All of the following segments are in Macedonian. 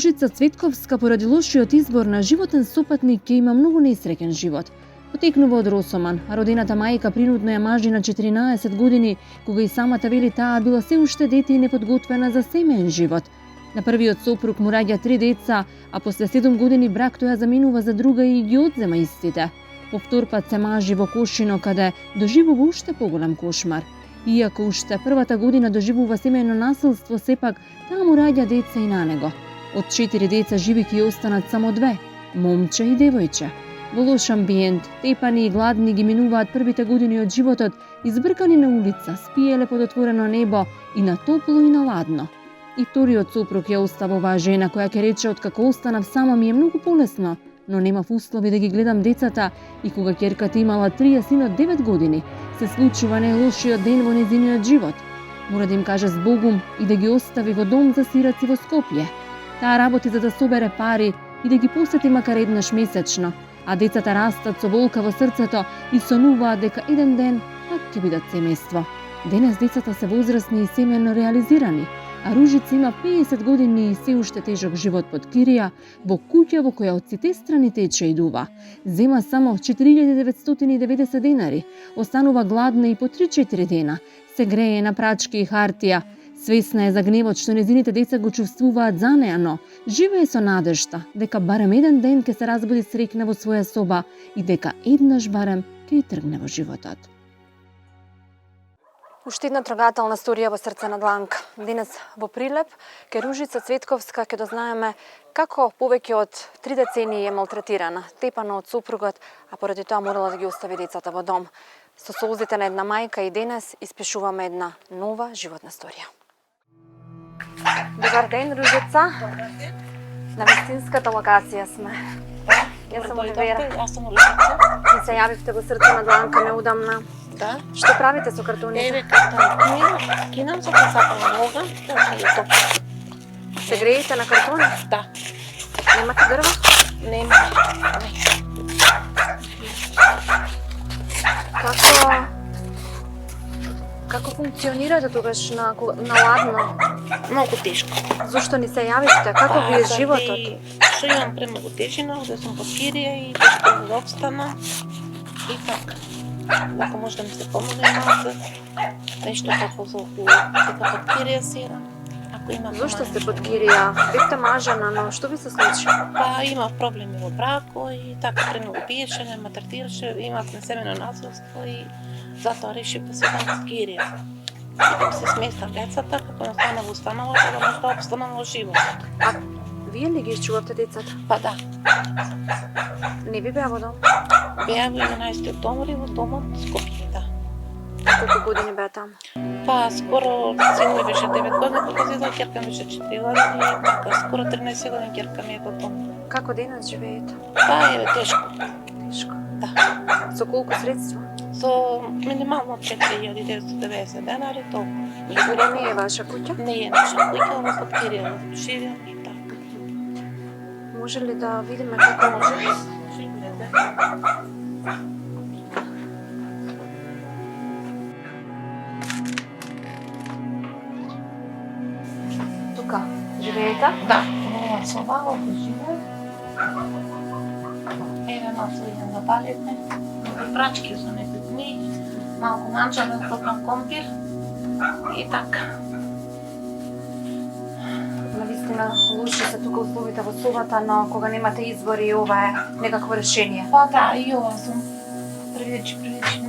Ружица Цветковска поради лошиот избор на животен сопатник ќе има многу несреќен живот. Потекнува од Росоман, а родената мајка принудно ја мажи на 14 години, кога и самата вели таа била се уште дете и неподготвена за семеен живот. На првиот сопруг му раѓа 3 деца, а после 7 години брак тој ја заминува за друга и ги одзема истите. По втор пат се мажи во Кошино, каде доживува уште поголем кошмар. Иако уште првата година доживува семејно насилство, сепак таа му раѓа деца и на него. Од 4 деца живи ќе останат само 2, момче и девојче. Во лош амбиент, тепани и гладни ги минуваат првите години од животот, избркани на улица, спиеле под отворено небо и на топло и на ладно. И вториот сопруг ја остава оваа жена која ќе рече откако останав сама ми е многу полесно, но немав услови да ги гледам децата и кога ќерката имала 3 а синот 9 години, се случува најлошиот ден во нејзиниот живот. Мора да им каже збогум и да ги остави во дом за сираци во Скопје. Таа работи за да собере пари и да ги посети макар еднаш месечно, а децата растат со болка во срцето и сонуваат дека еден ден пак ќе бидат семејство. Денес децата се возрастни и семејно реализирани, а Ружица има 50 години и се уште тежок живот под кирија, во куќа во која од сите страни тече и дува. Зема само 4990 денари, останува гладна и по 3-4 дена, се грее на прачки и хартија. Свесна е за гневот што незините деца го чувствуваат за неа, но живее со надежта дека барем еден ден ќе се разбуди среќна во своја соба и дека еднаш барем ќе тргне во животот. Уште една трогателна сторија во срце на дланка. Денес во Прилеп, ке Ружица Цветковска ќе дознаеме како повеќе од 3 децении е малтретирана, тепана од супругот, а поради тоа морала да ги остави децата во дом. Со солзите на една мајка и денес испишуваме една нова животна сторија. Добар ден, Ружица. Добар ден. На вистинската локација сме. Јас сум Оливера. Јас сум Ружица. И се јавивте во срце на дланка неудамна. Да. Што правите со картоните? Еве картон. Кинам за посапана нога, така и тоа. Се греете на картони? Да. Немате дрва? Нема. Како функционирате тогаш на ладно? Многу тешко. Зошто ни се јавивте? Како ви е животот? Што имам премногу тежина, овде сум под кирија и тешко да обстана. И така. Ако може да ми се помогне малку, нешто како за околу, дека под кирија сера. Ако има Зошто сте под кирија? Бевте мажена, но што ви се случи? Па имав проблеми во брако и така премногу пиеше, ме малтретираше, имав несемено насилство и затоа решив да се дам под кирија. И да се сместав децата, како настана во установата, да може да обстанам во животот. А вие ли ги изчувавте децата? Па да. Не ви беа во дом? Беа во 11 октомври во домот Скопје, да. Колку години беа таму? Па скоро син ми беше 9 години, кога зидо ќерка ми беше 4 години, и така скоро 13 години ќерка ми е во дом. Како денес живеете? Па е тешко. Тешко. Да. Со колку средства? Со минимално 4990 денари, толку. Голема е ваша куќа? Не е наша куќа, ама под кирија живеам и така. Може ли да видиме како може? Живеете. Тука живеете? Да, ова соба, овде живеам. Еве малку идем да балетне. Прачки со некои дни, малку манча да топам компир и така. Навистина лоши се тука условите во собата, но кога немате избори ова е некакво решение. Па да, и ова сум привичи,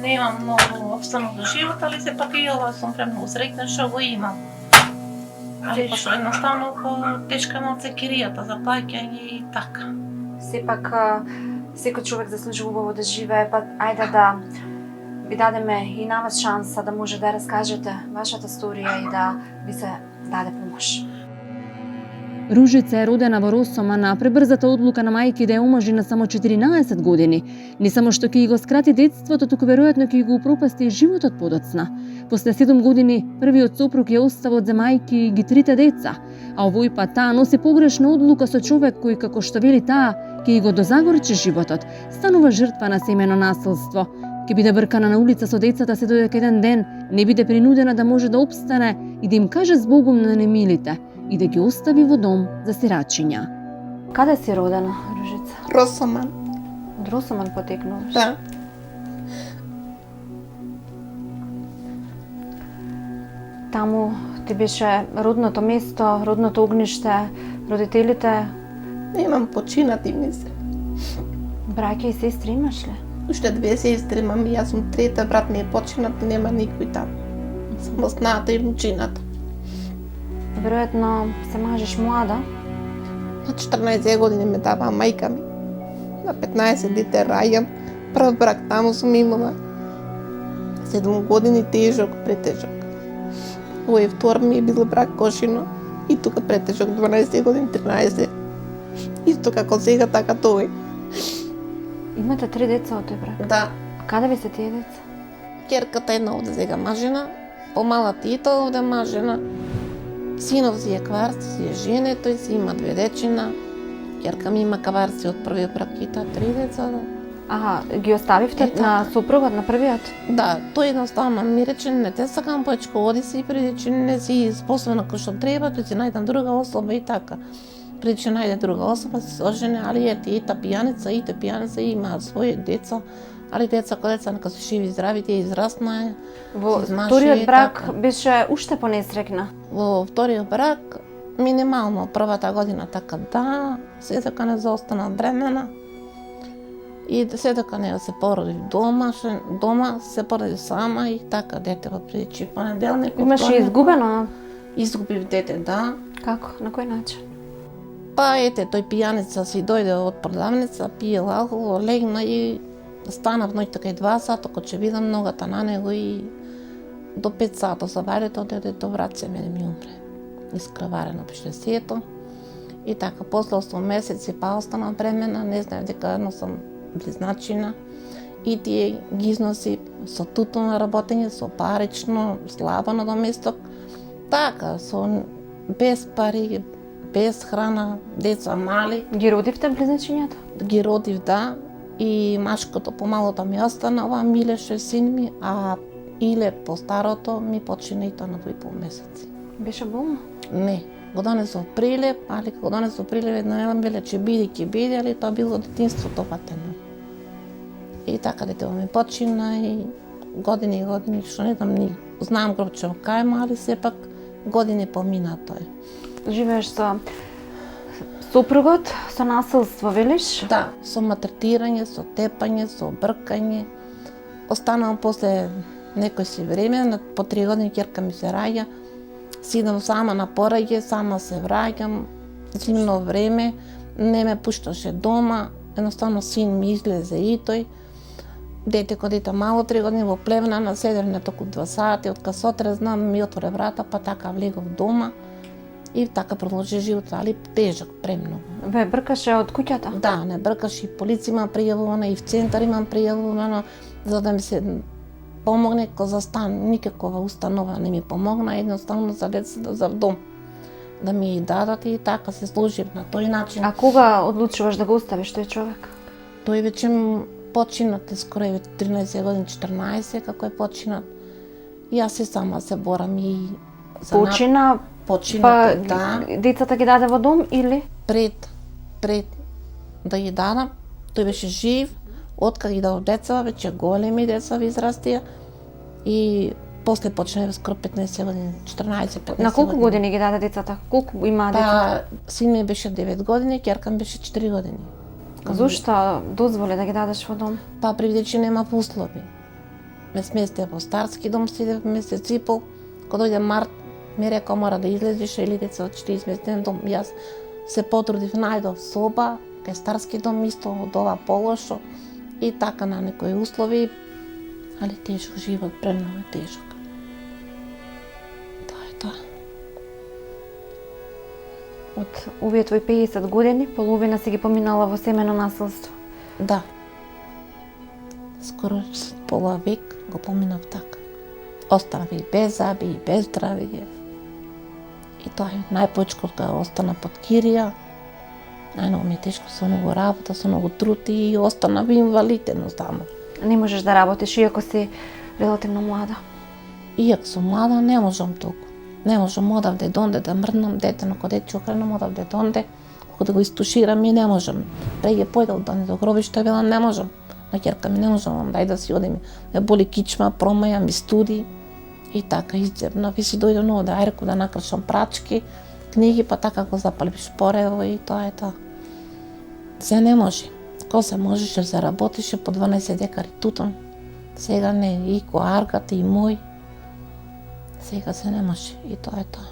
немам многу обстанок до живот, али сепак и ова сум премногу среќна што го имам. Али пошто едноставно тешка малце киријата за плаќање и така. Сепак секој човек заслужува убаво да живее, па ајде да ви дадеме и на вас шанса да може да раскажете вашата сторија и да ви се даде помош. Ружица е родена во Росоман, а пребрзата одлука на мајки да ја омажи на само 14 години не само што ќе го скрати детството, туку веројатно ќе го упропасти и животот подоцна. После 7 години првиот сопруг ја остава од мајки и ги 3 деца, а овој пат таа носи погрешна одлука со човек кој, како што вели таа, ќе го дозагорчи животот, станува жртва на семено насилство. Ќе биде бркана на улица со децата се додека еден ден не биде принудена да може да обстане и да им каже збогум на немилите и да ги остави во дом за сирачиња. Каде си родена, Ружица? Росоман, Од Росоман потекнуваш? да. Таму ти беше родното место, родното огниште, родителите, Немам починати ми се. браќа и сестри имаш ли? Уште две сестри имам и јас сум трета, брат ми е починат и нема никој таму. Само сната и внучината. Веројатно се мажеш млада. На 14 години ме дава мајка ми. На 15 дете раѓам. Прв брак таму сум имала. 7 години тежок, претежок. Овој втор ми е бил брак кошино. И тука претежок 12 години, 13. Исто како сега, така тој. Имате 3 деца од тој брак. Да, Каде ви се тие деца? керката една овде сега мажена, помала тита овде мажена. Синов си е кварци, си е жене, тој си има 2 дечина. Керка ми има кварци од првиот брак и таа 3 деца. Да. Аха, ги оставивте Е, на супругот на првиот? Да, тој едноставно ми рече, не те сакам повеќе, оди си преди че не си способна кој што треба, тој си најдам друга особа и така. Преди че најде друга особа, се ожене, али ете, и та пијаница има своји деца, али деца кои деца нека се живи и здрави, тие израсна. Во се измаше вториот и брак така. беше уште понесрекна. Во вториот брак, минимално првата година така да, се дека не заостана бремена. И се дека не се породи дома се породи сама и така дете во причи понеделник. Имаш и вторник, изгубено? Изгубив дете, да. Како? На кој начин? Па ете, тој пијаница си дојде од продавница, пиел алкохол, легна и станав ноќта кај 2 сата, кога ќе видам ногата на него и до 5 сата заварето дете врат се мене ми умре. Искраварено беше сето. И така, после 8 месеци па остана бремена, не знаев дека едно сум близначина. И тие ги износи со тутун работење, со парично, слабо на доместок. Така, без пари, без храна, деца мали. Ги родивте близначињата? Ги родив, да, и машкото помалото ми останала, Милеше син ми, а Иле по старото ми почина и тоа на 2,5 месеци. Беше болно? Не, го донесов Прилеп, али кога донесов Прилеп една недам веле ќе биде, али тоа било детинството патено. И така детето ми почина и години, што не знам ни знам гробче кајма, али сепак години помина тој. Живееш со супругот, со насилство, велиш? Да, со малтретирање, со тепање, со бркање. Останувам после некој си време, по 3 години ќерка ми се раѓа. Си идам сама на пораѓање, сама се враќам, зимно време, не ме пушташе дома, едноставно син ми излезе и тој. Дете кога дете мало 3 години во Плевна, на седевне току 2 сати, од касотре знам ми отворе врата, па така влегов дома и така продолжи животот, али тежок премногу. Ве бркаше од куќата? Да, не бркаш и полиција имам пријавувано, и в центар имам пријавувано, за да ми се помогне ко за стан. Никакова установа не ми помогна, едноставно за децата за дом. Да ми дадат и така се служив на тој начин. А кога одлучуваш да го оставиш тој човек? Тој веќе починат, скоро е 13 години, 14, како е починат. И јас се сама се борам и за Почина, почина, па да. децата ги даде во дом или? Пред да ги дадам, тој беше жив, откако ги дадов деца, веќе големи деца ви израстија и после почна скоро 15 години, 14-15 На колку години ги даде децата? Колку има деца? Па, син ми беше 9 години, ќерка ми беше 4 години. Зошто дозволи да ги дадеш во дом? Па приведе че нема услови. Ме сместија во старски дом, седев месец и пол. Кога дојде март, ми рекол мора да излезеш или деца ќе ти изместен дом. Јас се потрудив, најдов соба, кај старски дом исто од ова полошо и така на некои услови, али тежок живот, премногу тежок. Тоа е тоа. Од овие твои 50 години, половина си ги поминала во семено насилство. Да. Скоро пола век го поминав така. Останав и без заби, и без здравие. И тоа е најпочко кога остана под кирија. Најмногу ми е тешко со многу работа, со многу труд и останав инвалид едноставно. Не можеш да работиш, иако си релативно млада. Иако сум млада, не можам толку. Не можам одавде донде да мрднам дете, но кога дете окренам одавде донде, кога да го истуширам и не можам. Преге појдел да не до гробиште, велам не можам. На ќерка ми не можам, дај да си одем. Ме боли кичма, промаја ми студи. И така изцепнав и си дојдам овде, ај реку да накршам прачки, книги, па така го запалив шпорево и тоа е тоа. Се не може. Ко се можеше, се работеше по 12 декари тутон. Сега не, и коарката, и мој. Сега се не може, и тоа е тоа.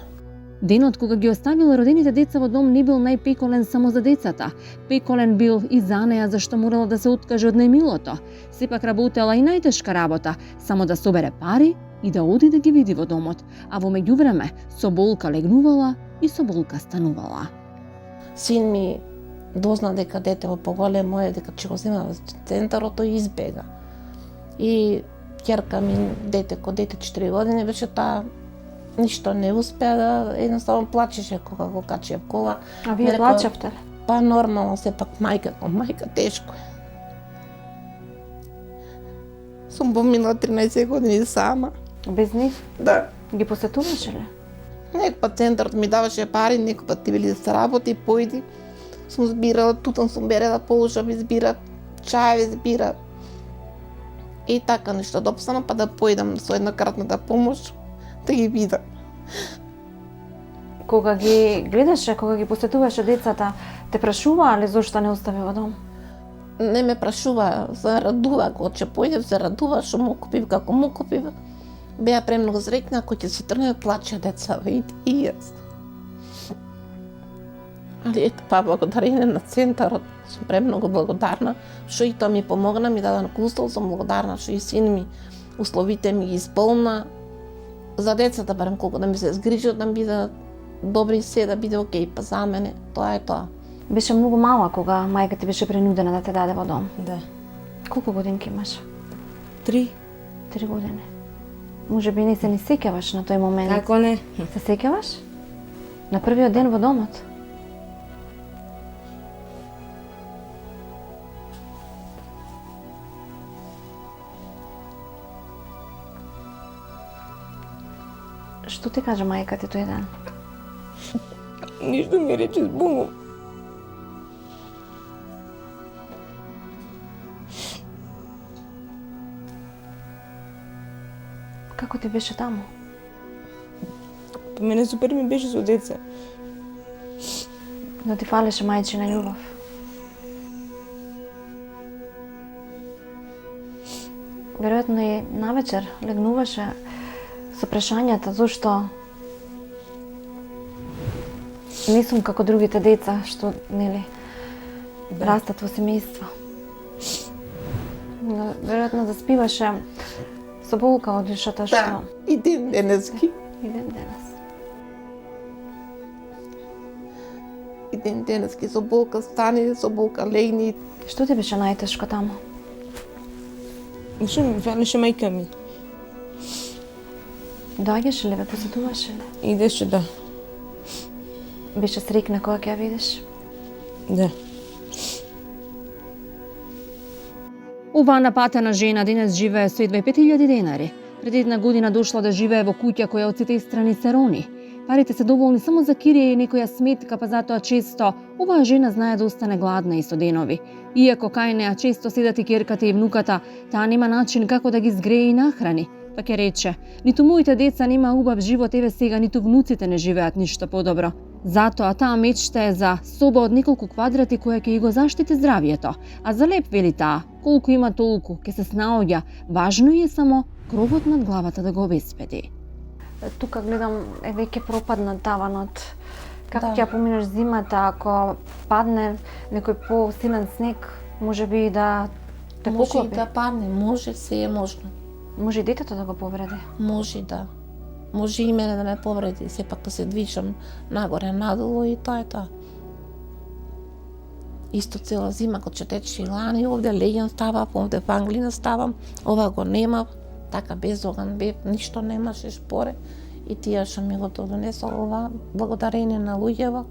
Денот кога ги оставила родените деца во дом не бил најпеколен само за децата. Пеколен бил и за неа зашто морала да се откаже од најмилото. Сепак работела и најтешка работа, само да собере пари и да оди да ги види во домот, а во меѓувреме со болка легнувала и со болка станувала. Син ми дозна дека детево поголемо е, дека ќе го зема во центарот, тој избега. И ќерка ми, ко дете 4 години беше, таа ништо не успеа да, едноставно плачеше кога го качи в кола. А вие плачевте ли? Па нормално, сепак мајка кон мајка тешко е. Сум поминала 13 години сама. Без нив? Да. Ги посетуваше ли? Некој пат центарот ми даваше пари, некој пат ти вели да се работи, појди. Сум збирала, тутон сум берела, положав, избира, чаеви збира. И така нешто допстана, па да појдам со еднократната помош, да ги видам. Кога ги гледаше, кога ги посетуваше децата, те прашуваа ли зошто не остави во дом? Не ме прашува, се радува, кога ќе појдев, се радува, што му купив, како му купив. Беа премногу среќна, кој ќе се тргне, плаче деца, и јас. Али ето, па благодарение на центарот, сум премногу благодарна, што и тоа ми помогна, ми даде накустол, сум благодарна што и син ми условите ми ги исполна. За децата барем колку да ми се згрижат, да ми бидат добри се, да биде окей, па за мене, тоа е тоа. Беше многу мала кога мајка ти беше принудена да те даде во дом. Да. Колку годинки имаш? 3. 3 години. Може би не се ни сеќаваш на тој момент. Како не? Се сеќаваш? На првиот ден во домот? Што ти кажа мајка ти тој ден? Ништо ми рече збунгом. Како ти беше таму? По мене супер ми беше со деца. Но ти фалеше мајчина љубов. Веројатно и навечер легнуваше со прашањата зошто не сум како другите деца што, нели, растат во семејство. Но веројатно заспиваше со болка од душата што Да, и ден денески. и ден денес. И ден денески со болка стани, со болка легни. Што ти беше најтешко таму? Ништо ми фалеше мајка ми. Доаѓаше ли, ве посетуваше ли? Идеше, да. Беше среќна кога ќе ја видиш? Да. Оваа напатена жена денес живее со едва 5000 денари. Пред една година дошла да живее во куќа која од сите страни се рони. Парите се доволни само за кирија и некоја сметка, па затоа често оваа жена знае да остане гладна и со денови. Иако кај неа често седат и ќерката и внуката, таа нема начин како да ги згрее и нахрани. Па ќе рече, ниту моите деца нема убав живот, еве сега ниту внуците не живеат ништо подобро. Затоа таа мечта е за соба од неколку квадрати која ќе и го заштити здравието. А за леп, вели таа, колку има толку, ќе се снаоѓа, важно е само кровот над главата да го обезбеди. Тука гледам е веќе пропаднат таванот. Како Да. ќе ја поминеш зимата ако падне некој посилен снег, може би да те Може и поклопи? да падне, може, се е можно. Може и детето да го повреди. Може да. Може и мене да ме повреди, сепак да се движам нагоре, надолу и тоа е тоа. Исто цела зима, кога ќе тече и лани, овде леѓен ставам, овде во Англија ставам, ова го немав, така без оган бев, ништо немаше шпоре. И тие што ми го донесол ова, благодарение на луѓево,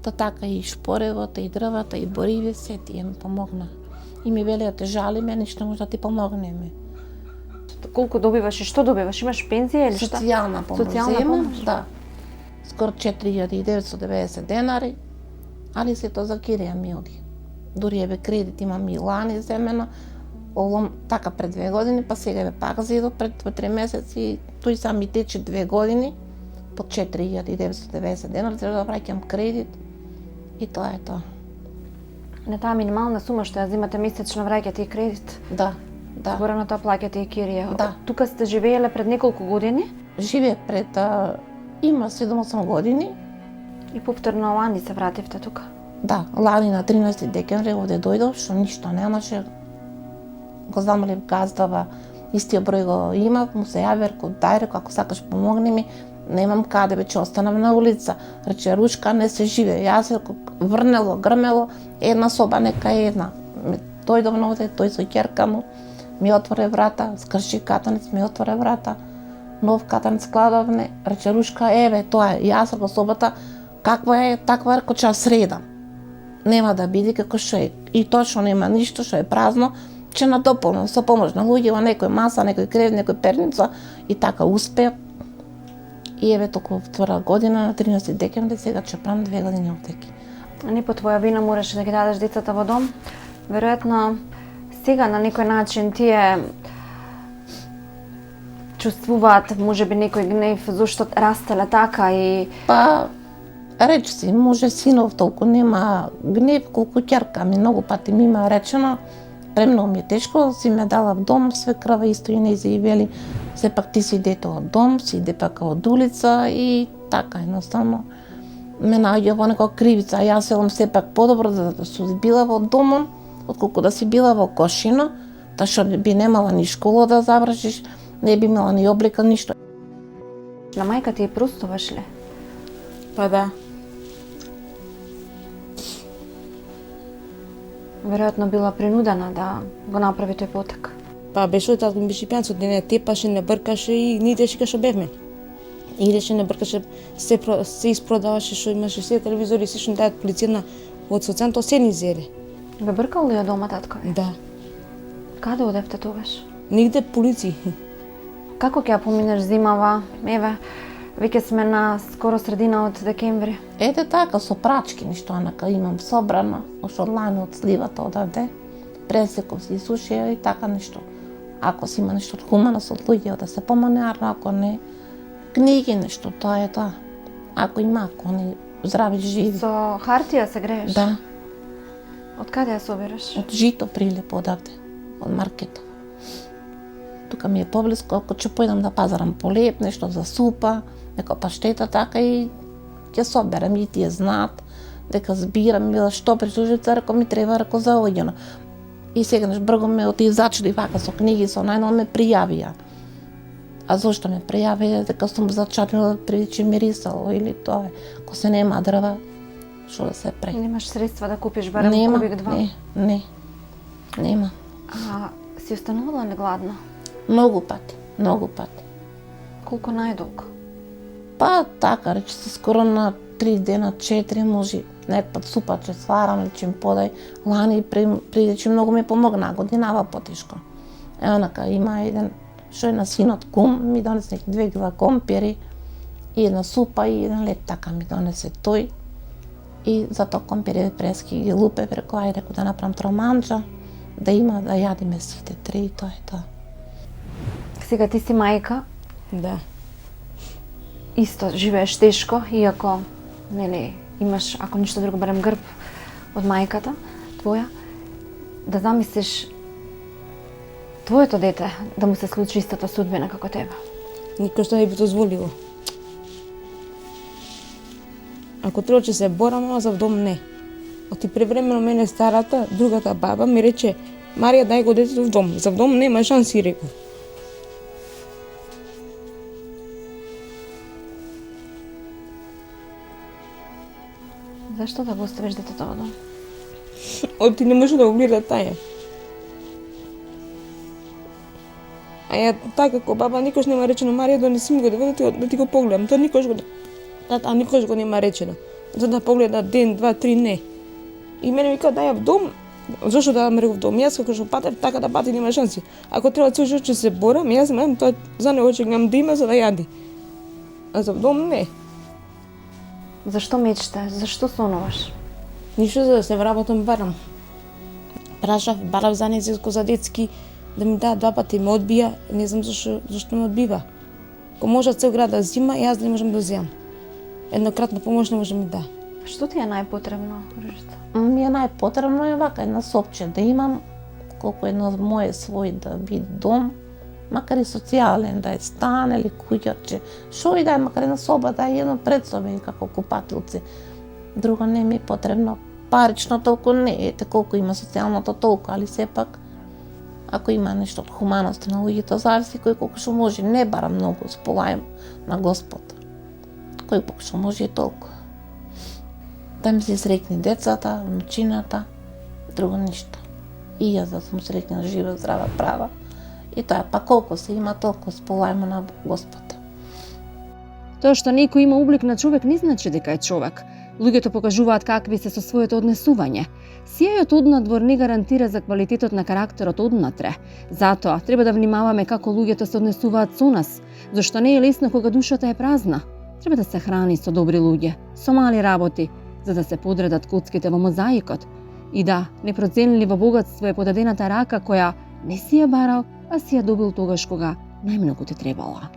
то така и шпоревото, и дрвата, и бориви, се тие ми помогна. И ми велеа, те жалиме, ништо може да ти помогнеме. колку добиваш и што добиваш? Имаш пензија или што? Социјална помош Социјална земам, помош? да. Скоро 4990 денари, али сето за кирија ми оди. Дури еве кредит имам и лани земена, овом така пред 2 години, па сега еве пак зидов пред 3 месеци, тој сам ми тече 2 години, по 4990 денари, треба да враќам кредит и тоа е тоа. На таа минимална сума што ја земате месечно враќате и кредит? Да, да. Збора на тоа плаќате и кирија? Да. Тука сте живееле пред неколку години? Живеев пред има 7-8 години. И повторно лани се вративте тука? Да, лани на 13 декември овде дојдов, што ништо немаше. Го замолив газдава, истиот број го имав, му се јави, реков, дај, реков, ако сакаш помогни ми, немам каде, веќе останав на улица. Рече, ручка не се живе. Јас реков, врнело, грмело, една соба, нека е една. Дојдов на овде, тој со ќерка му, ми отворе врата, скрши катанец, ми отворе врата, нов катанец кладовне, рече, ручка, еве, тоа е. Јас реков, собата, каква е, таква реков, ќе средам. Нема да биде како што е. И точно нема ништо што е празно, ќе надополнам со помош на луѓе, во некој маса, некој крев, некој перница и така успеав. И еве толку втора година на 13 декември сега ќе правам 2 години овдеки. Не по твоја вина мораше да ги дадеш децата во дом. Веројатно сега на некој начин тие чувствуваат можеби некој гнев зашто растеле така и Па, реч си, може синов толку нема гнев колку ќерка ми, многу пати ми има речено, премногу ми е тешко, си ме дала в дом, свекрава исто и нејзе и вели, сепак ти си дете од дом, си иде пак од улица и така едноставно ме наоѓа во некоја кривица, јас селам сепак подобро да си била во домон, отколку да си била во Кошино, та што би немала ни школа да завршиш, не би имала ни облека, ништо. на мајка ти простуваш ли? Па да. Веројатно била принудена да го направи тој потек. Па беше татко ми беше пијанец, не тепаше, не бркаше и ни идеше кај што бевме. Идеше, не бркаше, се испродаваше што имаше, се телевизори, се што ни дајат полиција од социјното, се ни зеле. Ве бркал ли од дома татко? Да. Каде одевте тогаш? Нигде полиција. Како ќе ја поминеш зимава? Еве, веќе сме на скоро средина од декември. Ете така, со прачки, ништо онака имам собрано, уште од лани од сливата одавде, пресеков си сушија и така нешто. Ако си има нешто од хуманост од луѓе, да се помоне, ако не, книги нешто, тоа е тоа. Ако има, ако не, здрави, живи. Со хартија се грееш? Да, Од каде ја собираш? од жито прилеп одавде, од маркета. Тука ми е поблиско, ако ќе појдам да пазарам полеп, нешто за супа, нека паштета така и ќе соберам и тие знаат дека збирам или што прислужица, реков ми треба, реков за оѓено. И сегаш бргом ме оти зачуди вака со книги, со најнов ме пријавија. А зошто ме пријавија? Дека сум зачатила преди че мирисало или тоа е. Ако се нема дрва, што да се прави? Немаш средства да купиш барем Нема, кубик два? не, нема. А си останувала негладна? Многу пати, многу пати. Колку најдолго? Па така, рече се скоро на 3 дена, 4 може. Некпат супа че сварам или че ми подај. Лани преди че многу ми помогна, годинава потешко. Онака има еден, што е на синот кум, ми донесе 2 кила компири и една супа и еден лед така ми донесе тој. И затоа компири прески ги лупе, реков, ај реков да направам троманџа, да има да јадиме сите 3 и тоа е тоа. Сега ти си мајка, Да. исто живееш тешко, иако нели имаш, ако ништо друго, барем грб од мајката твоја, да замислиш твоето дете да му се случи истата судбина како тебе. Никој што не би дозволило. Ако треба ќе се борам, ама за вдом не. Оти превремено мене старата, другата баба ми рече, Марија, дај го детето в дом. За вдом нема шанси, реков. Зашто да го оставиш детето во дом? Оти не може да го гледа таја. А ја така како баба никош нема речено, Марија, донеси ми го да ти го погледам. Тоа никош го тата никош го нема речено. За да погледа ден, два, три, не. И мене ми кажа, дај ја в дом, Зошто да ме реков тоа? Јас како што патев, така да пати нема шанси. Ако треба цел живот ќе се борам, јас немам тоа за него ќе немам да има за да јади. А за дом не. Зашто мечтаеш? Зашто сонуваш? Ништо за да се вработам барам. Прашав, барав за незиско за детски, да ми даа 2 пати ме одбија, не знам зашто ме одбива. Ако може цел град да зима, јас да не можам да земам. Еднократна помош не може да ми даа. Што ти е најпотребно, Ружица? Ми е најпотребно е вака една сопче да имам, колку едно моje свој да биде дом, макар и социјален, да е стан или куќарче, шо и да е, макар една соба, да е едно пред соба и како купатилци. Друго не ми е потребно. Парично толку не, ете колку има социјалното толку, али сепак, ако има нешто од хуманост на луѓето, зависи кој колку што може, не барам многу, сполајам на Господ. Кој колку што може и толку. Да ми се срекни децата, внучината, друго ништо. И јас да сум срекна, жива, здрава, права. И тоа, па колку се има, толку сполајмо на Господ. Тоа што некој има облик на човек не значи дека е човек. Луѓето покажуваат какви се со своето однесување. Сијајот однадвор не гарантира за квалитетот на карактерот однатре. Затоа треба да внимаваме како луѓето се однесуваат со нас, зашто не е лесно кога душата е празна. Треба да се храни со добри луѓе, со мали работи, за да се подредат куцките во мозаикот. И да, непроценливо богатство е подадената рака која не си ја барал, а си ја добил тогаш кога најмногу ти требала.